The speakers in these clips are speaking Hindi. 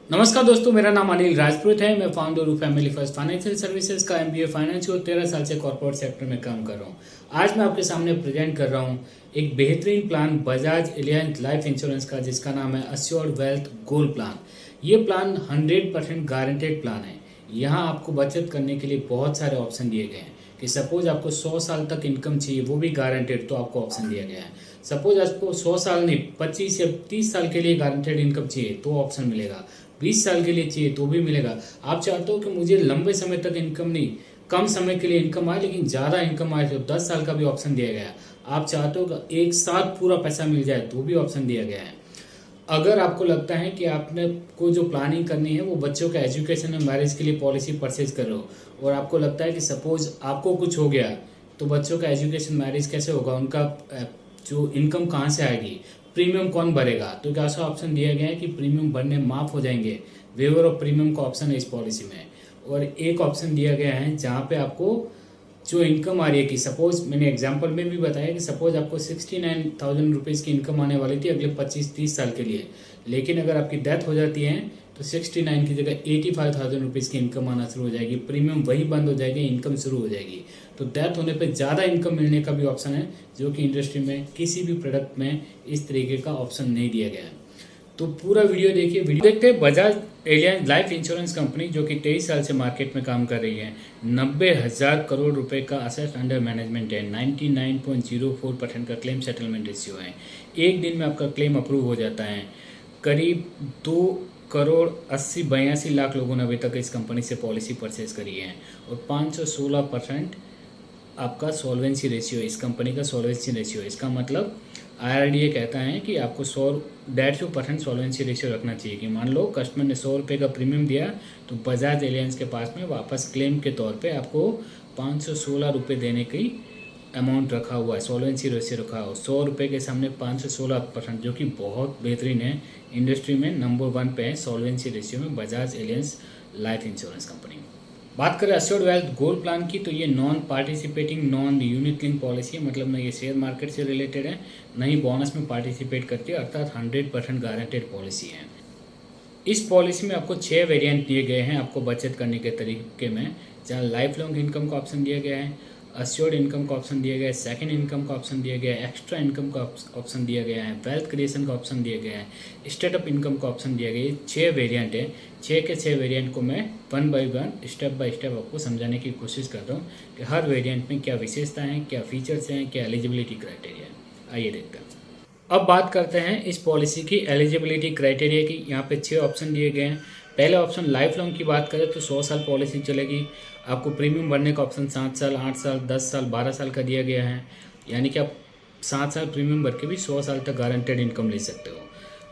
नमस्कार दोस्तों, मेरा नाम अनिल राजपूत है। मैं फाउंडर हूँ फैमिली फर्स्ट फाइनेंशियल सर्विसेज का। एमबीए फाइनेंस और 13 साल से कॉर्पोरेट सेक्टर में काम कर रहा हूँ। आज मैं आपके सामने प्रेजेंट कर रहा हूँ एक बेहतरीन plan Bajaj Allianz life insurance का, जिसका नाम है अस्योर्ड वेल्थ गोल्ड प्लान। ये प्लान 100% गारंटेड प्लान है। यहाँ आपको बचत करने के लिए बहुत सारे ऑप्शन दिए गए हैं कि सपोज आपको 100 साल तक इनकम चाहिए, वो भी गारंटेड, तो आपको ऑप्शन दिया गया है। सपोज आपको 100 साल नहीं 25 या 30 साल के लिए गारंटेड इनकम चाहिए तो ऑप्शन मिलेगा। 20 साल के लिए चाहिए तो भी मिलेगा। आप चाहते हो कि मुझे लंबे समय तक इनकम नहीं, कम समय के लिए इनकम आए लेकिन ज़्यादा इनकम आए, तो 10 साल का भी ऑप्शन दिया गया है। आप चाहते हो कि एक साथ पूरा पैसा मिल जाए तो भी ऑप्शन दिया गया है। अगर आपको लगता है कि आपने को जो प्लानिंग करनी है वो बच्चों का एजुकेशन और मैरिज के लिए पॉलिसी परचेज कर रहे हो, और आपको लगता है कि सपोज आपको कुछ हो गया तो बच्चों का एजुकेशन मैरिज कैसे होगा, उनका जो इनकम कहाँ से आएगी, प्रीमियम कौन भरेगा, तो क्या ऐसा ऑप्शन दिया गया है कि प्रीमियम भरने माफ़ हो जाएंगे। वेवर ऑफ प्रीमियम का ऑप्शन है इस पॉलिसी में। और एक ऑप्शन दिया गया है जहाँ पे आपको जो इनकम आ रही है कि सपोज मैंने एग्जांपल में भी बताया कि सपोज आपको 69,000 रुपीज़ की इनकम आने वाली थी अगले 25-30 साल के लिए, लेकिन अगर आपकी डेथ हो जाती है तो 69 की जगह 85,000 रुपीज़ की इनकम आना शुरू हो जाएगी। प्रीमियम वही बंद हो जाएगी, इनकम शुरू हो जाएगी। तो डेथ होने पर ज़्यादा इनकम मिलने का भी ऑप्शन है, जो कि इंडस्ट्री में किसी भी प्रोडक्ट में इस तरीके का ऑप्शन नहीं दिया गया है। तो पूरा वीडियो देखिए। वीडियो देखते हैं। Bajaj Allianz life insurance company, जो कि 23 साल से मार्केट में काम कर रही है, 90,000 करोड़ रुपए का असेट अंडर मैनेजमेंट है, 99.04% का क्लेम सेटलमेंट रेशियो है। एक दिन में आपका क्लेम अप्रूव हो जाता है। करीब 2,80,82,00,000 लोगों ने अभी तक इस कंपनी से पॉलिसी परचेज करी है, और 516% आपका सॉल्वेंसी रेशियो है। इस कंपनी का सॉल्वेंसी रेशियो है। इसका मतलब IRDA कहता है कि आपको 150% सॉल्वेंसी रेशियो रखना चाहिए। कि मान लो कस्टमर ने 100 रुपये का प्रीमियम दिया तो बजाज एलियांज के पास में वापस क्लेम के तौर पे आपको 516 रुपये देने की अमाउंट रखा हुआ है, सॉल्वेंसी रेशियो रखा हुआ है। 100 रुपये के सामने 516%, जो कि बहुत बेहतरीन है। इंडस्ट्री में नंबर 1 पे है सॉल्वेंसी रेशियो में Bajaj Allianz life insurance company. बात करें अस्योर्ड वेल्थ गोल्ड प्लान की, तो ये non participating non unit link policy है। मतलब ना ये शेयर मार्केट से रिलेटेड है, ना ही बोनस में पार्टिसिपेट करती है, अर्थात 100% गारंटेड पॉलिसी है। इस पॉलिसी में आपको 6 वेरिएंट दिए गए हैं आपको बचत करने के तरीके में, जहाँ लाइफ लॉन्ग इनकम का ऑप्शन दिया गया है, अस्योर्ड इनकम का ऑप्शन दिया गया है, सेकंड इनकम का ऑप्शन दिया गया है, एक्स्ट्रा इनकम का ऑप्शन दिया गया है, वेल्थ क्रिएशन का ऑप्शन दिया गया है, स्टार्टअप इनकम का ऑप्शन दिया गया है। 6 वेरिएंट है। 6 के 6 वेरिएंट को मैं 1 बाय 1 स्टेप बाय स्टेप आपको समझाने की कोशिश करता हूँ कि हर वेरिएंट में क्या विशेषताएं हैं, क्या फीचर्स हैं, क्या एलिजिबिलिटी क्राइटेरिया है। आइए देखते हैं। अब बात करते हैं इस पॉलिसी की एलिजिबिलिटी क्राइटेरिया की। यहाँ पे 6 ऑप्शन दिए गए हैं। पहले ऑप्शन लाइफ लॉन्ग की बात करें तो 100 साल पॉलिसी चलेगी। आपको प्रीमियम भरने का ऑप्शन 7 साल, 8 साल, 10 साल, 12 साल का दिया गया है। यानी कि आप 7 साल प्रीमियम भर के भी 100 साल तक गारंटेड इनकम ले सकते हो।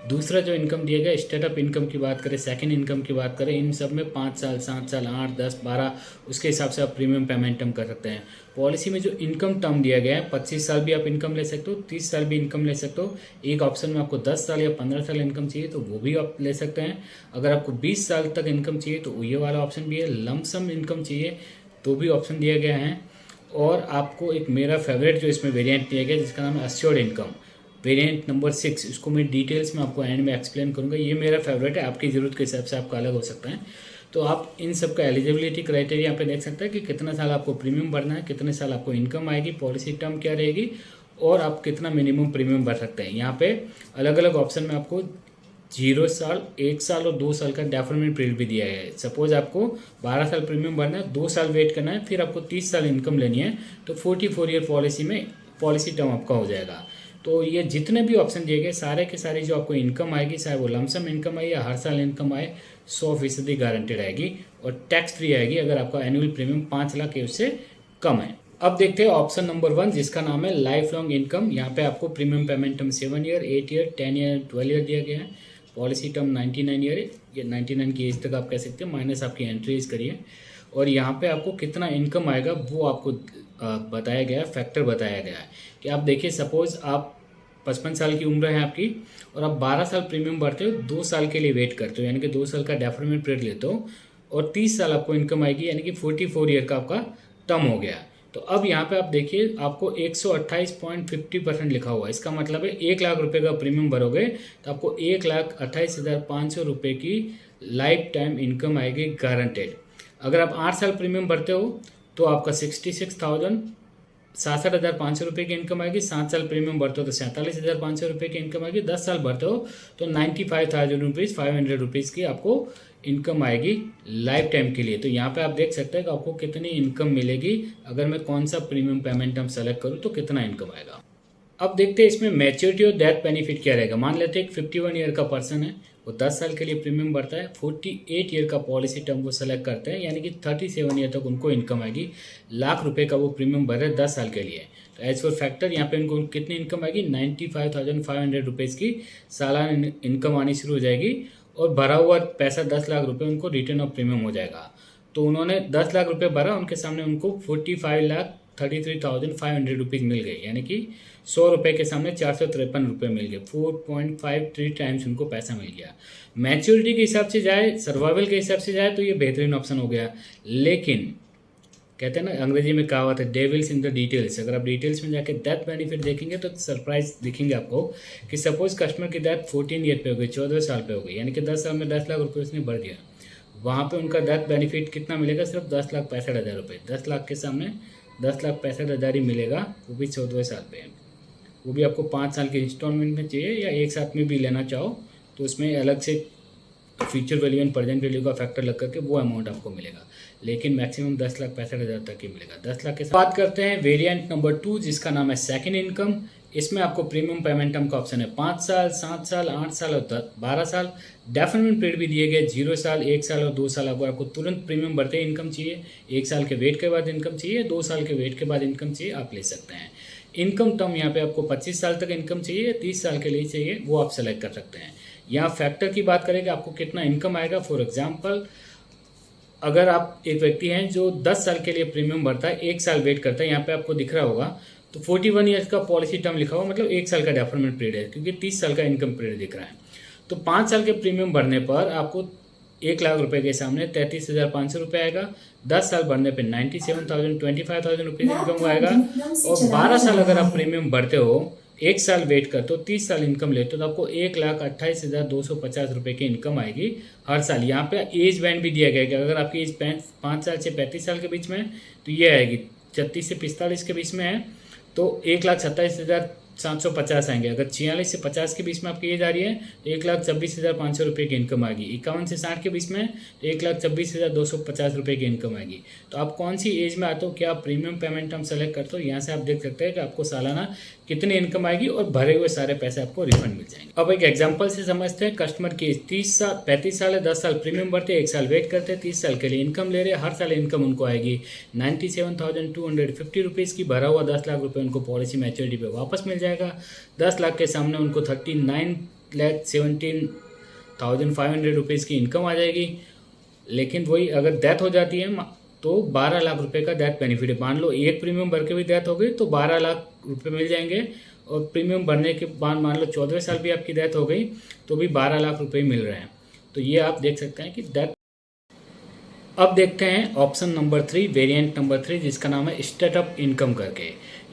दूसरा जो इनकम दिया गया, स्टार्टअप इनकम की बात करें, सेकंड इनकम की बात करें, इन सब में 5 साल, 7 साल, 8, 10, 12 उसके हिसाब से आप प्रीमियम पेमेंट हम कर सकते हैं। पॉलिसी में जो इनकम टर्म दिया गया है, 25 साल भी आप इनकम ले सकते हो, 30 साल भी इनकम ले सकते हो। एक ऑप्शन में आपको 10 साल या 15 साल इनकम चाहिए तो वो भी आप ले सकते हैं। अगर आपको 20 साल तक इनकम चाहिए तो ये वाला ऑप्शन भी है। लमसम इनकम चाहिए तो भी ऑप्शन दिया गया है। और आपको एक मेरा फेवरेट जो इसमें वेरिएंट दिया गया जिसका नाम है अस्योर्ड इनकम, वेरिएंट नंबर 6, इसको मैं डिटेल्स में आपको एंड में एक्सप्लेन करूंगा। ये मेरा फेवरेट है, आपकी ज़रूरत के हिसाब से आपका अलग हो सकता है। तो आप इन सब का एलिजिबिलिटी क्राइटेरिया यहाँ पे देख सकते हैं कि कितना साल आपको प्रीमियम भरना है, कितने साल आपको इनकम आएगी, पॉलिसी टर्म क्या रहेगी, और आप कितना मिनिमम प्रीमियम भर सकते हैं। यहाँ पे अलग अलग ऑप्शन में आपको 0 साल, 1 साल और 2 साल का डेफरमेंट पीरियड भी दिया है। सपोज आपको 12 साल प्रीमियम भरना है, 2 साल वेट करना है, फिर आपको 30 साल इनकम लेनी है, तो 44 ईयर पॉलिसी में पॉलिसी टर्म आपका हो जाएगा। तो ये जितने भी ऑप्शन दिए गए सारे के सारे जो आपको इनकम आएगी, चाहे वो लमसम इनकम आए या हर साल इनकम आए, 100% गारंटेड आएगी और टैक्स फ्री आएगी अगर आपका एनुअल प्रीमियम 5 लाख या उससे कम है। अब देखते हैं ऑप्शन नंबर 1 जिसका नाम है लाइफ लॉन्ग इनकम। यहाँ पे आपको premium payment term 7 year, 8 year, 10 year, 12 year दिया गया है। पॉलिसी टर्म 99 ईयर है, ये 99 की एज तक आप कह सकते हैं, माइनस आपकी एंट्री एज करिए। और यहाँ पे आपको कितना इनकम आएगा वो आपको बताया गया है, फैक्टर बताया गया है कि आप देखिए सपोज आप 55 साल की उम्र है आपकी और आप 12 साल प्रीमियम भरते हो, 2 साल के लिए वेट करते हो, यानी कि 2 साल का डेफरमेंट पीरियड लेते हो, और 30 साल आपको इनकम आएगी, यानी कि 44 ईयर का आपका टर्म हो गया। तो अब यहाँ पे आप देखिए आपको 128.50% लिखा हुआ है। इसका मतलब है 1 लाख रुपए का प्रीमियम भरोगे तो आपको 1,28,500 रुपये की लाइफ टाइम इनकम आएगी गारंटेड। अगर आप 8 साल प्रीमियम भरते हो तो आपका 67,500 रुपये की इनकम आएगी। 7 साल प्रीमियम भरते हो तो 47,500 रुपये की इनकम आएगी। 10 साल भरते हो तो 95,500 रुपीज़ की आपको इनकम आएगी लाइफ टाइम के लिए। तो यहाँ पे आप देख सकते हैं कि आपको कितनी इनकम मिलेगी। अगर मैं कौन सा प्रीमियम पेमेंट हम सेलेक्ट करूँ तो कितना इनकम आएगा। अब देखते हैं इसमें मैच्योरिटी और डेथ बेनिफिट क्या रहेगा। मान लेते हैं एक 51 ईयर का पर्सन है, वो 10 साल के लिए प्रीमियम भरता है, 48 ईयर का पॉलिसी टर्म वो सेलेक्ट करते हैं, यानी कि 37 ईयर तक उनको इनकम आएगी। ₹1,00,000 का वो प्रीमियम भर रहे हैं 10 साल के लिए। तो एज पर फैक्टर यहाँ पे उनको कितनी इनकम आएगी, 95,500 रुपीज़ की सालाना इनकम आनी शुरू हो जाएगी। और भरा हुआ पैसा 10 लाख रुपये उनको रिटर्न ऑफ प्रीमियम हो जाएगा। तो उन्होंने 10 लाख रुपये भरा, उनके सामने उनको 45,33,500 रुपीज़ मिल गए, यानी कि 100 रुपये के सामने 453 रुपये मिल गए। 4.53 टाइम्स उनको पैसा मिल गया। मैच्योरिटी के हिसाब से जाए, सर्वाइवल के हिसाब से जाए तो ये बेहतरीन ऑप्शन हो गया। लेकिन कहते हैं ना अंग्रेजी में कहावत है, डेविल्स इन द डिटेल्स। अगर आप डिटेल्स में जाके डेथ बेनिफिट देखेंगे तो सरप्राइज दिखेंगे आपको कि सपोज कस्टमर की डेथ 14 ईयर पे हो गई, 14 साल पे हो गई, यानी कि 10 साल में 10 लाख रुपये उसने भर दिया। वहाँ पे उनका डेथ बेनिफिट कितना मिलेगा, सिर्फ 10,65,000 रुपये। 10 लाख के सामने 10,65,000 ही मिलेगा, वो भी 14 साल पे। वो भी आपको 5 साल के इंस्टॉलमेंट में चाहिए या एक साथ में भी लेना चाहो तो उसमें अलग से future value and present value का फैक्टर लग करके वो अमाउंट आपको मिलेगा। लेकिन मैक्सिमम 10,65,000 तक ही मिलेगा। 10 लाख के साथ बात करते हैं वेरिएंट नंबर 2 जिसका नाम है सेकंड इनकम। इसमें आपको प्रीमियम पेमेंट टर्म का ऑप्शन है 5 साल, 7 साल, 8 साल और 12 साल। डेफिनेट पीरियड भी दिए गए 0 साल, 1 साल और 2 साल। अगर आपको तुरंत प्रीमियम भरते ही इनकम चाहिए, 1 साल के वेट के बाद इनकम चाहिए, 2 साल के वेट के बाद इनकम चाहिए, आप ले सकते हैं। इनकम टर्म यहाँ पे आपको 25 साल तक इनकम चाहिए, 30 साल के लिए चाहिए, वो आप सेलेक्ट कर सकते हैं। यहाँ फैक्टर की बात करें कि आपको कितना इनकम आएगा। फॉर एग्जाम्पल, अगर आप एक व्यक्ति हैं जो 10 साल के लिए प्रीमियम भरता है, 1 साल वेट करता है, यहाँ पे आपको दिख रहा होगा तो 41 ईयर्स का पॉलिसी टर्म लिखा हुआ, मतलब 1 साल का डेफरमेंट पीरियड है, क्योंकि 30 साल का इनकम पीरियड दिख रहा है। तो 5 साल के प्रीमियम भरने पर आपको 1,00,000 रुपये के सामने 33,500 रुपये आएगा। 10 साल भरने पे 97,025,000 रुपीज़ इनकम आएगा। और 12 साल अगर आप प्रीमियम भरते हो, 1 साल वेट करते हो, 30 साल इनकम लेते हो तो आपको 1,28,250 रुपये की इनकम आएगी हर साल। यहाँ पे एज बैंड भी दिया गया है कि अगर आपकी एज 5 साल से 35 साल के बीच में है तो ये आएगी, 36 से 45 के बीच में है तो 1,27,750 आएंगे। अगर 46 से 50 के बीच में आपकी एज आ रही है तो 1,26,500 रुपये की इनकम आएगी। 51 से 60 के बीच में तो 1,26,250 रुपये की इनकम आएगी। तो आप कौन सी एज में आते हो, क्या आप प्रीमियम पेमेंट हम सेलेक्ट करते हो, यहाँ से आप देख सकते हैं कि आपको सालाना कितनी इनकम आएगी और भरे हुए सारे पैसे आपको रिफंड मिल जाएंगे। अब एक एग्जांपल से समझते हैं। कस्टमर की 35 साल है, 10 साल प्रीमियम भरते हैं, 1 साल वेट करते हैं, 30 साल के लिए इनकम ले रहे हैं। हर साल इनकम उनको आएगी 97,250 रुपीज़ की। भरा हुआ 10 लाख रुपये उनको पॉलिसी मैच्योरिटी पे वापस मिल जाएगा। 10 लाख के सामने उनको 39,17,500 रुपीज़ की इनकम आ जाएगी। लेकिन वही अगर डेथ हो जाती है तो 12 लाख रुपए का डेथ बेनिफिट है। मान लो एक प्रीमियम भर के भी डेथ हो गई तो 12 लाख रुपए मिल जाएंगे। और प्रीमियम भरने के बाद मान लो 14वें साल भी आपकी डेथ हो गई तो भी 12 लाख रुपए मिल रहे हैं। तो ये आप देख सकते हैं कि डेथ। अब देखते हैं ऑप्शन नंबर 3, वेरिएंट नंबर 3 जिसका नाम है स्टार्टअप इनकम करके।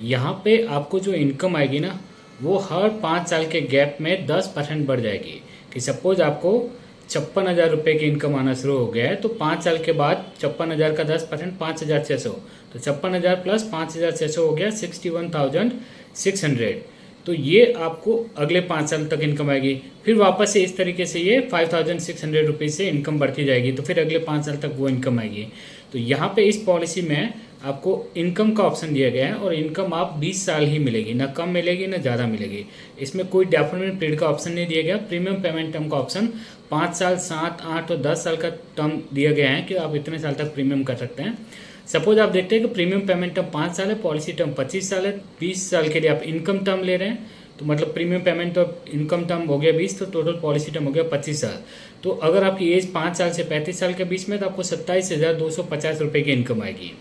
यहाँ पे आपको जो इनकम आएगी ना वो हर 5 साल के गैप में 10% बढ़ जाएगी। कि सपोज आपको 56,000 रुपये की इनकम आना शुरू हो गया है तो 5 साल के बाद 56,000 का 10% 5,600, तो 56,000 प्लस 5,600 हो गया 61,600। तो ये आपको अगले 5 साल तक इनकम आएगी। फिर वापस से इस तरीके से ये 5,600 रुपीज़ से इनकम बढ़ती जाएगी तो फिर अगले 5 साल तक वो इनकम आएगी। तो यहाँ पे इस पॉलिसी में आपको इनकम का ऑप्शन दिया गया है और इनकम आप 20 साल ही मिलेगी, ना कम मिलेगी ना ज़्यादा मिलेगी। इसमें कोई डेफिनेट पीरियड का ऑप्शन नहीं दिया गया। प्रीमियम पेमेंट टर्म का ऑप्शन 5 साल, 7, 8 और 10 साल का टर्म दिया गया है कि आप इतने साल तक प्रीमियम कर सकते हैं। सपोज आप देखते हैं कि प्रीमियम पेमेंट टर्म 5 साल है, पॉलिसी टर्म 25 साल है, 20 साल के लिए आप इनकम टर्म ले रहे हैं तो मतलब प्रीमियम पेमेंट और इनकम टर्म हो गया 20, तो टोटल पॉलिसी टर्म हो गया 25 साल। तो अगर आपकी एज 5 साल से 35 साल के बीच में तो आपको 27,250 रुपये की इनकम आएगी।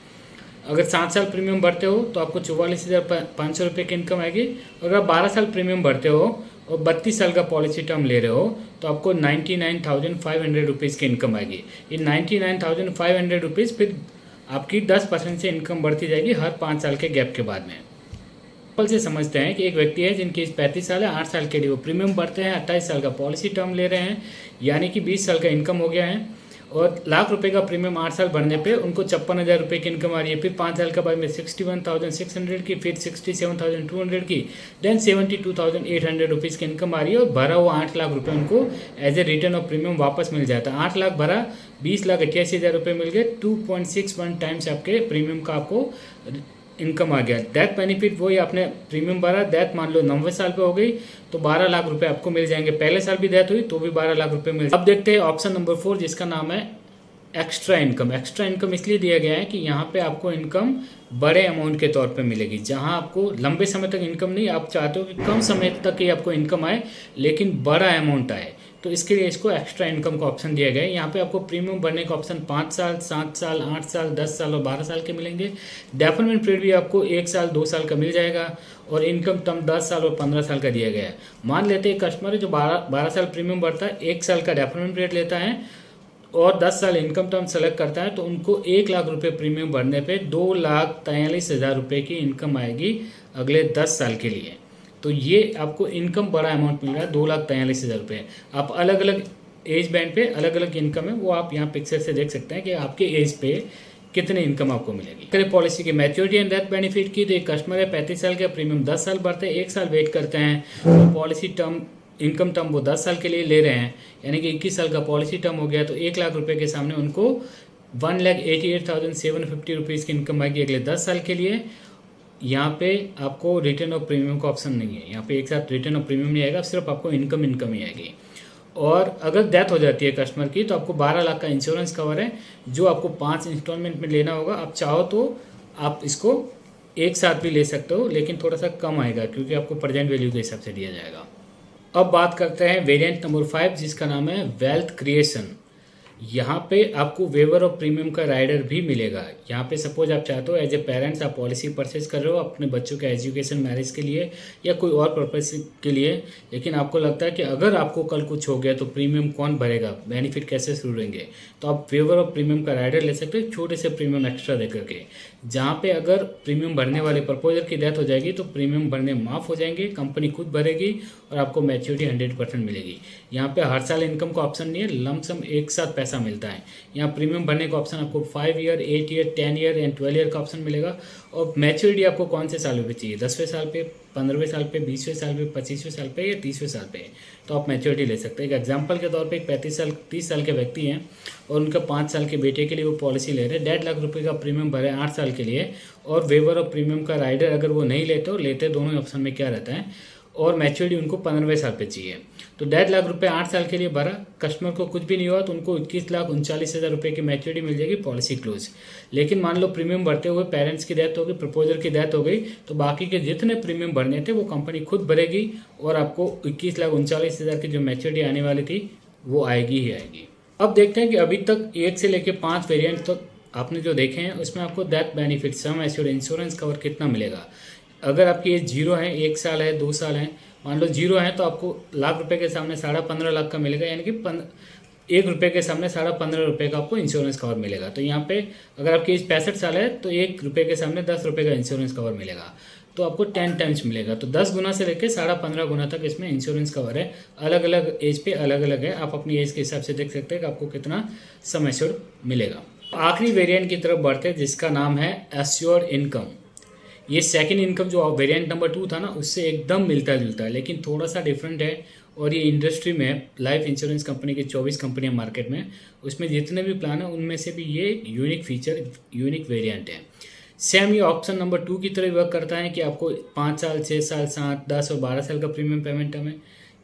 अगर 7 साल प्रीमियम भरते हो तो आपको 44,500 रुपये की इनकम आएगी। अगर आप 12 साल प्रीमियम भरते हो और 32 साल का पॉलिसी टर्म ले रहे हो तो आपको 99,500 रुपीज़ की इनकम आएगी। ये 99,500 रुपीज़ फिर आपकी 10% से इनकम बढ़ती जाएगी हर 5 साल के गैप के बाद में। पल से समझते हैं कि एक व्यक्ति है जिनकी एज 35 साल है, 8 साल के लिए वो प्रीमियम भरते हैं, 28 साल का पॉलिसी टर्म ले रहे हैं, यानी कि 20 साल का इनकम हो गया है, और लाख रुपए का प्रीमियम 8 साल भरने पे उनको 56,000 रुपये की इनकम आ रही है। फिर 5 साल का बाद में 61,600 की, फिर 67,200 की, देन 72,800 रुपीज़ की इनकम आ रही है, और भरा हुआ 8 लाख रुपये उनको as a return of premium वापस मिल जाता है। 8 लाख भरा, 20,88,000 रुपये मिल गए, 2.61 टाइम्स आपके प्रीमियम का आपको इनकम आ गया। डेथ बेनिफिट वही आपने प्रीमियम भरा, डेथ मान लो 90 साल पे हो गई तो 12 लाख रुपए आपको मिल जाएंगे। पहले साल भी डेथ हुई तो भी 12 लाख रुपए मिल। अब देखते हैं ऑप्शन नंबर 4 जिसका नाम है एक्स्ट्रा इनकम। एक्स्ट्रा इनकम इसलिए दिया गया है कि यहाँ पे आपको इनकम बड़े अमाउंट के तौर पे मिलेगी, जहाँ आपको लंबे समय तक इनकम नहीं, आप चाहते हो कि कम समय तक ही आपको इनकम आए लेकिन बड़ा अमाउंट आए, तो इसके लिए इसको एक्स्ट्रा इनकम का ऑप्शन दिया गया है। यहाँ पे आपको प्रीमियम भरने का ऑप्शन 5 साल, 7 साल, 8 साल, 10 साल और 12 साल के मिलेंगे। डेफरमेंट पीरियड भी आपको 1 साल, 2 साल का मिल जाएगा, और इनकम टर्म 10 साल और 15 साल का दिया गया है। मान लेते हैं कस्टमर है जो 12 साल प्रीमियम भरता है, 1 साल का डेफरमेंट पीरियड लेता है और 10 साल इनकम टर्म सेलेक्ट करता है, तो उनको 1 लाख रुपये प्रीमियम भरने पे 2,43,000 रुपये की इनकम आएगी अगले 10 साल के लिए। तो ये आपको इनकम बड़ा अमाउंट मिल रहा है, 2,43,000 रुपये। आप अलग अलग एज बैंड पे अलग अलग इनकम है, वो आप यहाँ पिक्चर से देख सकते हैं कि आपके एज पे कितनी इनकम आपको मिलेगी। करें पॉलिसी की मैच्योरिटी एंड डेथ बेनिफिट की, तो एक कस्टमर है 35 साल का, प्रीमियम 10 साल भरते हैं, 1 साल वेट करते हैं, तो पॉलिसी टर्म इनकम टर्म वो 10 साल के लिए ले रहे हैं, यानी कि 21 साल का पॉलिसी टर्म हो गया, तो 1 लाख रुपये के सामने उनको 1,88,750 रुपीज़ की इनकम आएगी अगले 10 साल के लिए। यहाँ पे आपको रिटर्न ऑफ प्रीमियम का ऑप्शन नहीं है, यहाँ पे एक साथ रिटर्न ऑफ प्रीमियम नहीं आएगा, सिर्फ आपको इनकम ही आएगी। और अगर डेथ हो जाती है कस्टमर की तो आपको 12 लाख का इंश्योरेंस कवर है, जो आपको 5 इंस्टॉलमेंट में लेना होगा। आप चाहो तो आप इसको एक साथ भी ले सकते हो, लेकिन थोड़ा सा कम आएगा क्योंकि आपको प्रेजेंट वैल्यू के हिसाब से दिया जाएगा। अब बात करते हैं वेरिएंट नंबर 5 जिसका नाम है वेल्थ क्रिएशन। यहाँ पे आपको वेवर ऑफ प्रीमियम का राइडर भी मिलेगा। यहाँ पे सपोज आप चाहते हो एज ए पेरेंट्स आप पॉलिसी परचेज कर रहे हो अपने बच्चों के एजुकेशन, मैरिज के लिए या कोई और पर्पस के लिए, लेकिन आपको लगता है कि अगर आपको कल कुछ हो गया तो प्रीमियम कौन भरेगा, बेनिफिट कैसे शुरू रहेंगे, तो आप वेवर ऑफ प्रीमियम का राइडर ले सकते हो छोटे से प्रीमियम एक्स्ट्रा दे करके। जहाँ पे अगर प्रीमियम भरने वाले प्रपोजर की डेथ हो जाएगी तो प्रीमियम भरने माफ़ हो जाएंगे, कंपनी खुद भरेगी और आपको मैच्योरिटी 100% मिलेगी। यहाँ पे हर साल इनकम का ऑप्शन नहीं है, लमसम एक साथ पैसा मिलता है। यहाँ प्रीमियम भरने का ऑप्शन आपको 5 year, 8 year, 10 year and 12 year का ऑप्शन मिलेगा। और मैच्योरिटी आपको कौन से साल पे चाहिए, 10वें साल पे, 15वें साल पे, 20वें साल पे, 25वें साल पे या 30वें साल पे, तो आप मैच्योरिटी ले सकते हैं। एक एग्जांपल के तौर पे एक 30 साल के व्यक्ति हैं और उनका 5 साल के बेटे के लिए वो पॉलिसी ले रहे हैं, 1.5 लाख रुपये का प्रीमियम भरे 8 साल के लिए, और वेवर ऑफ प्रीमियम का राइडर अगर वो नहीं लेते हो, लेते दोनों ही ऑप्शन में क्या रहता है, और मैच्योरिटी उनको 15वें साल पे चाहिए। तो 1.5 लाख रुपये 8 साल के लिए भरा, कस्टमर को कुछ भी नहीं हुआ तो उनको 21,39,000 रुपये की मैच्योरिटी मिल जाएगी, पॉलिसी क्लोज। लेकिन मान लो प्रीमियम भरते हुए पेरेंट्स की डेथ हो गई, प्रपोजर की डेथ हो गई, तो बाकी के जितने प्रीमियम भरने थे वो कंपनी खुद भरेगी और आपको 21,39,000 की जो मैच्योरिटी आने वाली थी वो आएगी ही आएगी। अब देखते हैं कि अभी तक 1 से लेकर 5 वेरिएंट तक आपने जो देखे हैं उसमें आपको death benefit, sum assured, insurance cover कितना मिलेगा। अगर आपकी एज 0 है, 1 साल है, 2 साल है, मान लो 0 है तो आपको लाख रुपए के सामने 15.5 लाख का मिलेगा, यानी कि 1 रुपये के सामने 15.5 रुपये का आपको इंश्योरेंस कवर मिलेगा। तो यहाँ पे अगर आपकी एज 65 साल है तो 1 रुपये के सामने 10 रुपये का इंश्योरेंस कवर मिलेगा, तो आपको 10 टाइम्स मिलेगा। तो 10 गुना से लेकर 15.5 गुना तक इसमें इंश्योरेंस कवर है। अलग अलग एज पे अलग अलग है, आप अपनी एज के हिसाब से देख सकते हैं कि आपको कितना सम एश्योर्ड मिलेगा। आखिरी वेरिएंट की तरफ बढ़ते हैं जिसका नाम है एश्योर्ड इनकम। ये सेकंड इनकम जो वेरिएंट नंबर 2 था ना उससे एकदम मिलता जुलता है, लेकिन थोड़ा सा डिफरेंट है। और ये इंडस्ट्री में लाइफ इंश्योरेंस कंपनी की 24 कंपनियां मार्केट में, उसमें जितने भी प्लान है उनमें से भी ये यूनिक फीचर, यूनिक वेरिएंट है। सेम ये ऑप्शन नंबर 2 की तरह वर्क करता है कि आपको 5 साल, 6 साल, 7, 10 और 12 साल का प्रीमियम पेमेंट है,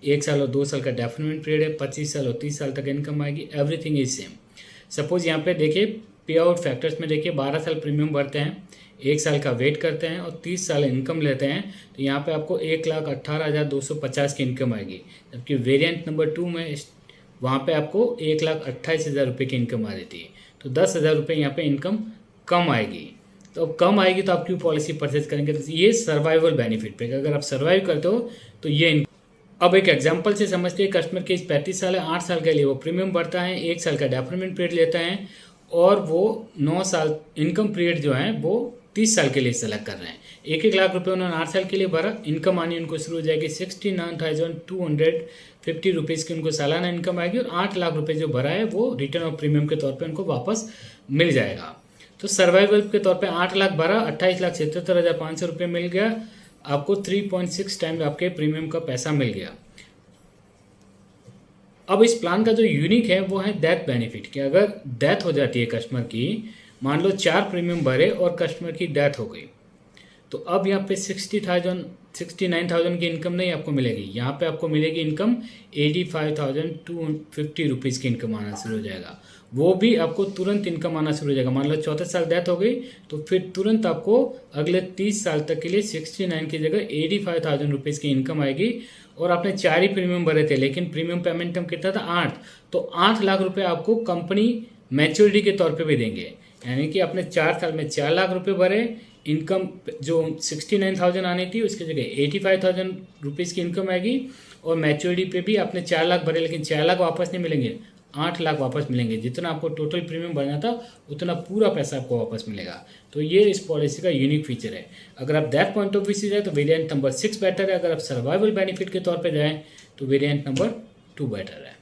1 साल और 2 साल का डेफिनेट पीरियड है, 25 साल और 30 साल तक इनकम आएगी, एवरीथिंग इज सेम। सपोज यहाँ पे देखिए पे आउट फैक्टर्स में देखिए 12 साल प्रीमियम भरते हैं, 1 साल का वेट करते हैं और 30 साल इनकम लेते हैं, तो यहाँ पे आपको 1,18,250 की इनकम आएगी। जबकि वेरिएंट नंबर 2 में वहाँ पे आपको 1,28,000 रुपये की इनकम आ रही थी, तो 10,000 रुपये यहाँ पे इनकम कम आएगी। तो अब कम आएगी तो आप क्यों पॉलिसी परचेज करेंगे, तो ये सर्वाइवल बेनिफिट पे, अगर आप सर्वाइव करते हो तो ये। अब एक एग्जांपल से समझते हैं, कस्टमर की 35 साल है, 8 साल के लिए वो प्रीमियम भरता है, 1 साल का डेफरमेंट पीरियड लेता है और वो 9 साल इनकम पीरियड जो है वो 30 साल के लिए सेलेक्ट कर रहे हैं। 1-1 लाख रुपए उन्होंने 8 साल के लिए भरा, इनकम आनी उनको शुरू हो जाएगी 69,250 रुपीज़ की उनको सालाना इनकम आएगी, और 8 लाख रुपए जो भरा है वो रिटर्न ऑफ प्रीमियम के तौर पे उनको वापस मिल जाएगा। तो सर्वाइवल के तौर पे 8 लाख भरा, 28,77,500 रुपये मिल गया आपको, 3.6 टाइम आपके प्रीमियम का पैसा मिल गया। अब इस प्लान का जो यूनिक है वो है डेथ बेनिफिट, कि अगर डेथ हो जाती है कस्टमर की, मान लो 4 प्रीमियम भरे और कस्टमर की डेथ हो गई, तो अब यहाँ पे 69,000 की इनकम नहीं आपको मिलेगी, यहाँ पे आपको मिलेगी इनकम 85,250 रुपीज़ की इनकम आना शुरू हो जाएगा। वो भी आपको तुरंत इनकम आना शुरू हो जाएगा। मान लो 34 साल डेथ हो गई तो फिर तुरंत आपको अगले 30 साल तक के लिए 69 की जगह 85,000 रुपीज़ की इनकम आएगी। और आपने 4 ही प्रीमियम भरे थे, लेकिन प्रीमियम पेमेंट हम कितना था 8, तो 8 लाख रुपए आपको कंपनी मैच्योरिटी के तौर पे भी देंगे। यानी कि आपने 4 साल में 4 लाख रुपए भरे, इनकम जो 69,000 आनी थी उसकी जगह 85,000 रुपीज़ की इनकम आएगी, और मैच्योरिटी पे भी आपने 4 लाख भरे, लेकिन 4 लाख वापस नहीं मिलेंगे, 8 लाख वापस मिलेंगे। जितना आपको टोटल प्रीमियम भरना था उतना पूरा पैसा आपको वापस मिलेगा। तो ये इस पॉलिसी का यूनिक फीचर है। अगर आप दैट पॉइंट ऑफ व्यू से जाए तो वेरिएंट नंबर 6 बेटर है। अगर आप सर्वाइवल बेनिफिट के तौर पे जाएं तो वेरिएंट नंबर 2 बेटर है।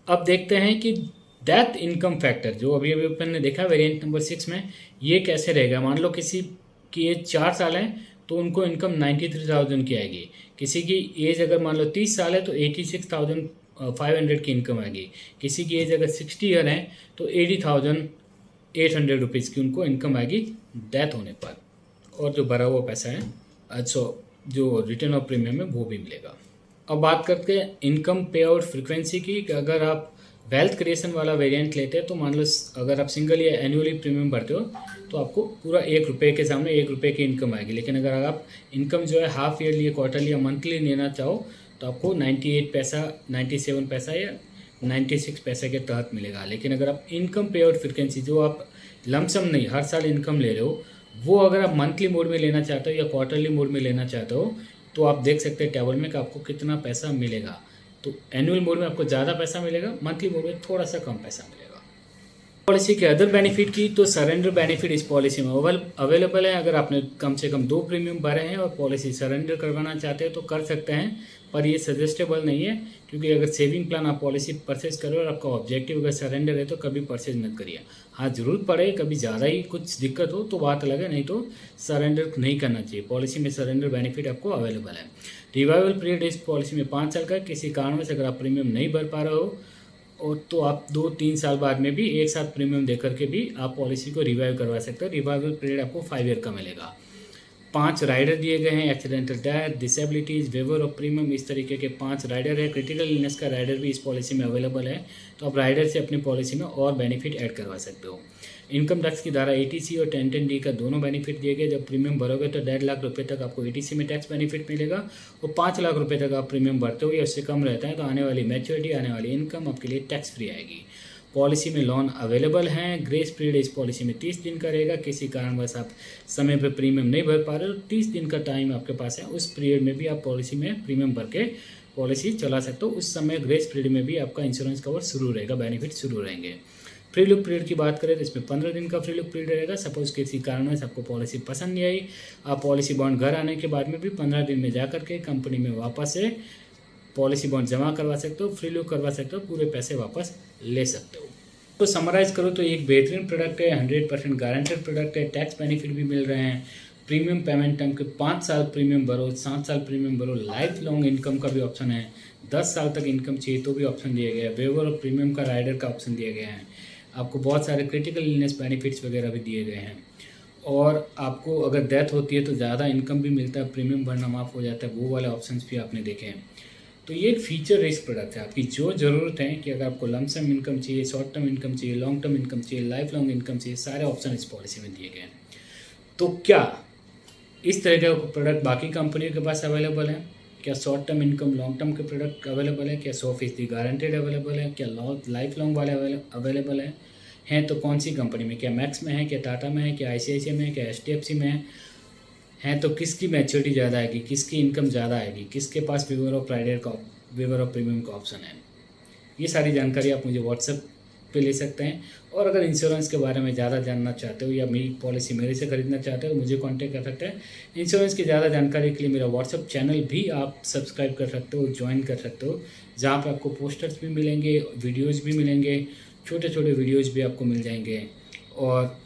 अब देखते हैं कि डेथ इनकम फैक्टर जो अभी अपन ने देखा वेरिएंट नंबर 6 में, ये कैसे रहेगा। मान लो किसी की एज 4 साल है तो उनको इनकम 93,000 की आएगी। किसी की एज अगर मान लो 30 साल है तो 86,500 की इनकम आएगी। किसी की एज अगर 60 ईयर है तो 80,800 रुपीज़ की उनको इनकम आएगी डेथ होने पर, और जो भरा हुआ पैसा है अच्छा जो रिटर्न ऑफ प्रीमियम है वो भी मिलेगा। अब बात करते हैं इनकम पे आउट फ्रिक्वेंसी की, कि अगर आप वेल्थ क्रिएशन वाला वेरिएंट लेते हैं तो मान लो अगर आप सिंगल या एनुअली प्रीमियम भरते हो तो आपको पूरा 1 रुपये के सामने 1 रुपये की इनकम आएगी। लेकिन अगर आप इनकम जो है हाफ ईयरली या क्वार्टरली या मंथली लेना चाहो तो आपको 98 पैसा, 97 पैसा या 96 पैसे के तहत मिलेगा। लेकिन अगर आप इनकम पे आउट फ्रिक्वेंसी जो आप लमसम नहीं हर साल इनकम ले रहे हो, वो अगर आप मंथली मोड में लेना चाहते हो या क्वार्टरली मोड में लेना चाहते हो तो आप देख सकते हैं टेबल में कि आपको कितना पैसा मिलेगा। तो एनुअल मोड में आपको ज़्यादा पैसा मिलेगा, मंथली मोड में थोड़ा सा कम पैसा मिलेगा। पॉलिसी के अदर बेनिफिट की तो सरेंडर बेनिफिट इस पॉलिसी में अवेलेबल है। अगर आपने कम से कम 2 प्रीमियम भरे हैं और पॉलिसी सरेंडर करवाना चाहते हैं तो कर सकते हैं, पर ये सजेस्टेबल नहीं है, क्योंकि अगर सेविंग प्लान आप पॉलिसी परचेज करो और आपका ऑब्जेक्टिव अगर सरेंडर है तो कभी परचेज मत करिए। हाँ जरूरत पड़े कभी ज़्यादा ही कुछ दिक्कत हो तो बात अलग है, नहीं तो सरेंडर नहीं करना चाहिए। पॉलिसी में सरेंडर बेनिफिट आपको अवेलेबल है। रिवाइवल पीरियड इस पॉलिसी में 5 साल का। किसी कारणवश अगर आप प्रीमियम नहीं भर पा रहे हो और तो आप 2-3 साल बाद में भी एक साथ प्रीमियम देकर के भी आप पॉलिसी को रिवाइव करवा सकते हो। रिवाइवल पीरियड आपको 5 ईयर का मिलेगा। 5 राइडर दिए गए हैं, accidental death, disabilities, waiver of premium, इस तरीके के 5 राइडर है। क्रिटिकल इलनेस का राइडर भी इस पॉलिसी में अवेलेबल है, तो आप राइडर से अपनी पॉलिसी में और बेनिफिट ऐड करवा सकते हो। इनकम टैक्स की धारा 80C और 1010D का दोनों बेनिफिट दिए गए। जब प्रीमियम भरोगे तो 1.5 लाख रुपये तक आपको 80C में टैक्स बेनिफिट मिलेगा, और 5 लाख रुपये तक आप प्रीमियम भरते हो या उससे कम रहता है तो आने वाली मैच्योरिटी, आने वाली इनकम आपके लिए टैक्स फ्री आएगी। पॉलिसी में लोन अवेलेबल हैं। ग्रेस पीरियड इस पॉलिसी में 30 दिन का रहेगा। किसी कारणवश आप समय पर प्रीमियम नहीं भर पा रहे हो, 30 दिन का टाइम आपके पास है। उस पीरियड में भी आप पॉलिसी में प्रीमियम भर के पॉलिसी चला सकते हो। उस समय ग्रेस पीरियड में भी आपका इंश्योरेंस कवर शुरू रहेगा, बेनिफिट शुरू रहेंगे। फ्री लुक पीरियड की बात करें तो इसमें 15 दिन का फ्री लुक पीरियड रहेगा। सपोज किसी कारणवश आपको पॉलिसी पसंद नहीं आई, आप पॉलिसी बॉन्ड घर आने के बाद में भी 15 दिन में जाकर के कंपनी में वापस से पॉलिसी बॉन्ड जमा करवा सकते हो, फ्री लुक करवा सकते हो, पूरे पैसे वापस ले सकते हो। तो समराइज़ करो तो एक बेहतरीन प्रोडक्ट है, 100% गारंटेड प्रोडक्ट है। टैक्स बेनिफिट भी मिल रहे हैं। प्रीमियम पेमेंट टाइम के 5 साल प्रीमियम भरो, 7 साल प्रीमियम भरो। लाइफ लॉन्ग इनकम का भी ऑप्शन है, 10 साल तक इनकम चाहिए तो भी ऑप्शन दिया गया है। वेवर और प्रीमियम का राइडर का ऑप्शन दिया गया है। आपको बहुत सारे क्रिटिकल इलनेस बेनिफिट्स वगैरह भी दिए गए हैं, और आपको अगर डेथ होती है तो ज़्यादा इनकम भी मिलता है, प्रीमियम भरना माफ़ हो जाता है, वो वाले ऑप्शंस भी आपने देखे हैं। तो ये एक फीचर रिच प्रोडक्ट है। आपकी जो ज़रूरत है कि अगर आपको लमसम इनकम चाहिए, शॉर्ट टर्म इनकम चाहिए, लॉन्ग टर्म इनकम चाहिए, लाइफ लॉन्ग इनकम चाहिए, सारे ऑप्शन इस पॉलिसी में दिए गए हैं। तो क्या इस तरह का प्रोडक्ट बाकी कंपनियों के पास अवेलेबल है? क्या short term income, long term के प्रोडक्ट अवेलेबल है? क्या 100% गारंटेड अवेलेबल है? क्या लाइफ लॉन्ग वाले अवेलेबल हैं तो कौन सी कंपनी में? क्या मैक्स में है, क्या टाटा में है, क्या ICICI में है, क्या HDFC में है तो किसकी मैच्योरिटी ज़्यादा आएगी, किसकी इनकम ज़्यादा आएगी, किसके पास वेवर ऑफ प्रीमियम का ऑप्शन है? ये सारी जानकारी आप मुझे व्हाट्सएप पे ले सकते हैं। और अगर इंश्योरेंस के बारे में ज़्यादा जानना चाहते हो या मेरी पॉलिसी मेरे से ख़रीदना चाहते हो, मुझे कांटेक्ट कर सकते हैं। इंश्योरेंस की ज़्यादा जानकारी के लिए मेरा व्हाट्सअप चैनल भी आप सब्सक्राइब कर सकते हो, ज्वाइन कर सकते हो, जहाँ पे आपको पोस्टर्स भी मिलेंगे, वीडियोज़ भी मिलेंगे, छोटे छोटे वीडियोज़ भी आपको मिल जाएंगे। और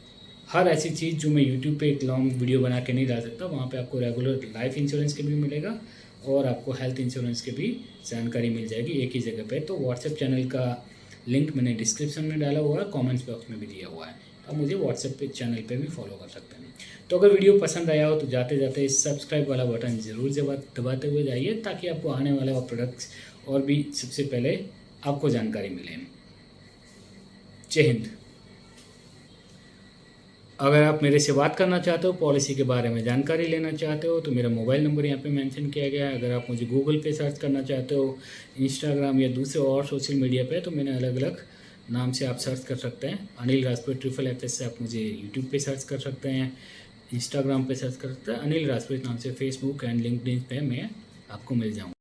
हर ऐसी चीज़ जो मैं यूट्यूब पे एक लॉन्ग वीडियो बना के नहीं डाल सकता, वहाँ पे आपको रेगुलर लाइफ इंश्योरेंस के भी मिलेगा और आपको हेल्थ इंश्योरेंस की भी जानकारी मिल जाएगी एक ही जगह पे। तो व्हाट्सएप चैनल का लिंक मैंने डिस्क्रिप्शन में डाला हुआ है, कमेंट्स बॉक्स में भी दिया हुआ है। आप मुझे व्हाट्सएप पे चैनल पे भी फॉलो कर सकते हैं। तो अगर वीडियो पसंद आया हो तो जाते जाते सब्सक्राइब वाला बटन ज़रूर दबाते हुए जाइए, ताकि आपको आने वाले प्रोडक्ट्स और भी सबसे पहले आपको जानकारी मिले। जय हिंद। अगर आप मेरे से बात करना चाहते हो, पॉलिसी के बारे में जानकारी लेना चाहते हो, तो मेरा मोबाइल नंबर यहाँ पे मेंशन किया गया है। अगर आप मुझे गूगल पे सर्च करना चाहते हो, इंस्टाग्राम या दूसरे और सोशल मीडिया पे, तो मैंने अलग अलग नाम से आप सर्च कर सकते हैं। अनिल राजपूत FFS से आप मुझे यूट्यूब पे सर्च कर सकते हैं, इंस्टाग्राम पे सर्च कर सकते हैं। अनिल राजपूत नाम से फेसबुक एंड लिंक्डइन पे मैं आपको मिल जाऊँगा।